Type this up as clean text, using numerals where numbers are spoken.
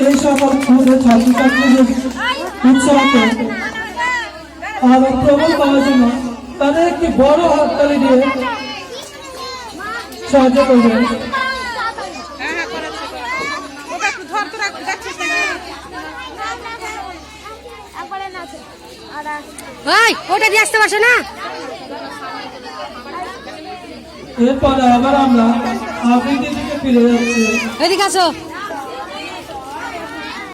এই সকল আমাদের ছাত্রছাত্রীদের উৎসাহকে আরো প্রবল করার জন্য তাদের একটি বড় হাততালি দিয়ে সাহায্য করবেন। ওটা দিয়ে আসতে পারছো না। এরপরে আবার আমরা আবৃত্তির দিকে ফিরে যাচ্ছি। এদিকে আসো।